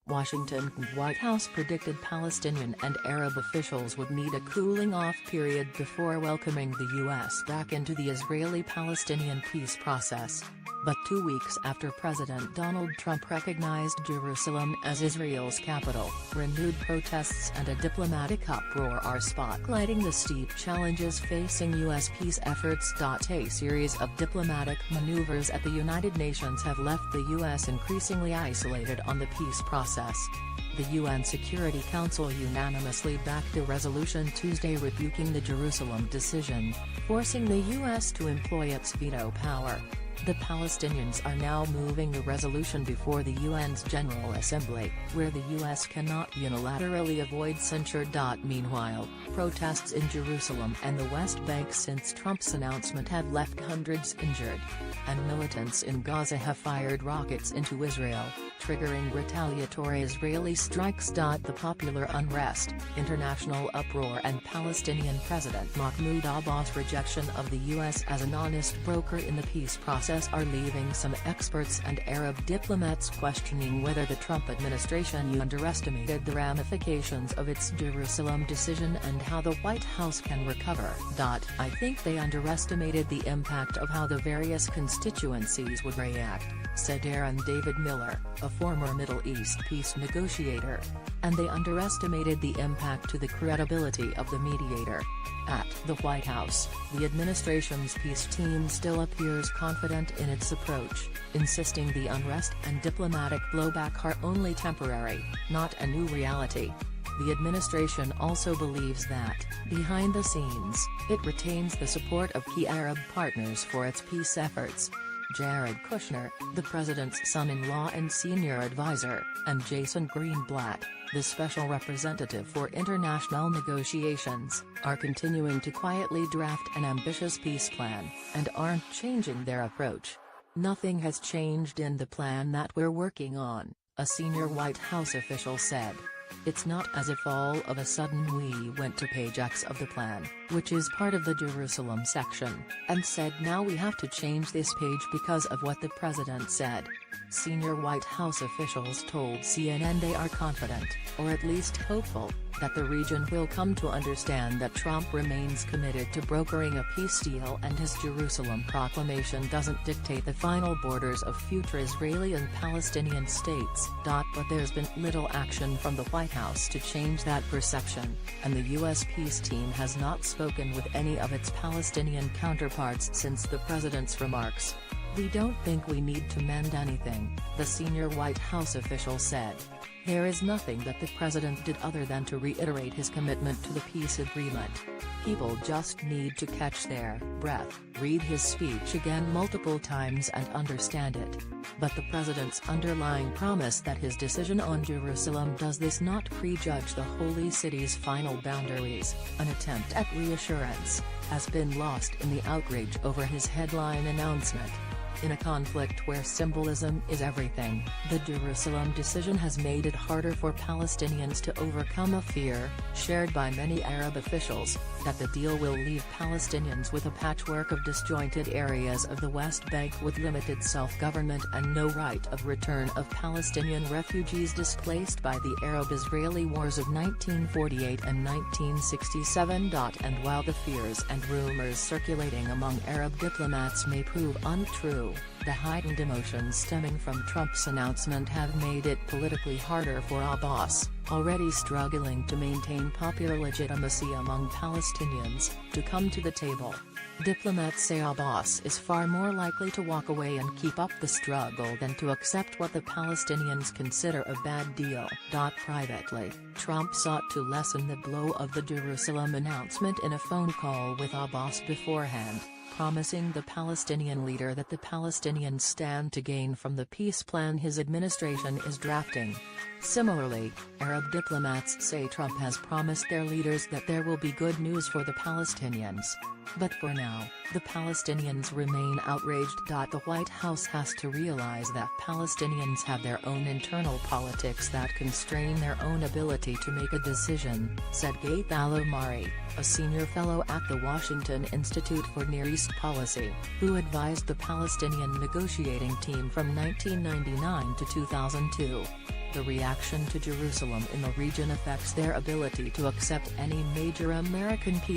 Washington and White House predicted Palestinian and Arab officials would need a cooling-off period before welcoming the U.S. back into the Israeli-Palestinian peace process. But 2 weeks after President Donald Trump recognized Jerusalem as Israel's capital, renewed protests and a diplomatic uproar are spotlighting the steep challenges facing U.S. peace efforts. A series of diplomatic maneuvers at the United Nations have left the U.S. increasingly isolated on the peace process. The UN Security Council unanimously backed a resolution Tuesday rebuking the Jerusalem decision, forcing the U.S. to employ its veto power. The Palestinians are now moving the resolution before the UN's General Assembly, where the U.S. cannot unilaterally avoid censure. Meanwhile, protests in Jerusalem and the West Bank since Trump's announcement have left hundreds injured. And militants in Gaza have fired rockets into Israel, triggering retaliatory Israeli strikes. The popular unrest, international uproar and Palestinian President Mahmoud Abbas' rejection of the U.S. as an honest broker in the peace process are leaving some experts and Arab diplomats questioning whether the Trump administration underestimated the ramifications of its Jerusalem decision and how the White House can recover. I think they underestimated the impact of how the various constituencies would react, said Aaron David Miller, a former Middle East peace negotiator. And they underestimated the impact to the credibility of the mediator. At the White House, the administration's peace team still appears confident in its approach, insisting the unrest and diplomatic blowback are only temporary, not a new reality. The administration also believes that, behind the scenes, it retains the support of key Arab partners for its peace efforts. Jared Kushner, the president's son-in-law and senior advisor, and Jason Greenblatt, the special representative for international negotiations, are continuing to quietly draft an ambitious peace plan, and aren't changing their approach. "Nothing has changed in the plan that we're working on," a senior White House official said. "It's not as if all of a sudden we went to page X of the plan, which is part of the Jerusalem section, and said now we have to change this page because of what the president said." Senior White House officials told CNN they are confident, or at least hopeful, that the region will come to understand that Trump remains committed to brokering a peace deal and his Jerusalem proclamation doesn't dictate the final borders of future Israeli and Palestinian states. But there's been little action from the White House to change that perception, and the U.S. peace team has not spoken with any of its Palestinian counterparts since the president's remarks. "We don't think we need to mend anything," the senior White House official said. "There is nothing that the president did other than to reiterate his commitment to the peace agreement. People just need to catch their breath, read his speech again multiple times and understand it." But the president's underlying promise that his decision on Jerusalem does this not prejudge the holy city's final boundaries, an attempt at reassurance, has been lost in the outrage over his headline announcement. In a conflict where symbolism is everything, the Jerusalem decision has made it harder for Palestinians to overcome a fear, shared by many Arab officials, that the deal will leave Palestinians with a patchwork of disjointed areas of the West Bank with limited self-government and no right of return of Palestinian refugees displaced by the Arab-Israeli wars of 1948 and 1967. And while the fears and rumors circulating among Arab diplomats may prove untrue, the heightened emotions stemming from Trump's announcement have made it politically harder for Abbas, already struggling to maintain popular legitimacy among Palestinians, to come to the table. Diplomats say Abbas is far more likely to walk away and keep up the struggle than to accept what the Palestinians consider a bad deal. Privately, Trump sought to lessen the blow of the Jerusalem announcement in a phone call with Abbas beforehand, promising the Palestinian leader that the Palestinians stand to gain from the peace plan his administration is drafting. Similarly, Arab diplomats say Trump has promised their leaders that there will be good news for the Palestinians. But for now, the Palestinians remain outraged. The White House has to realize that Palestinians have their own internal politics that constrain their own ability to make a decision, said Gaith Al-Omari, a senior fellow at the Washington Institute for Near East Policy, who advised the Palestinian negotiating team from 1999 to 2002. The reaction to Jerusalem in the region affects their ability to accept any major American peace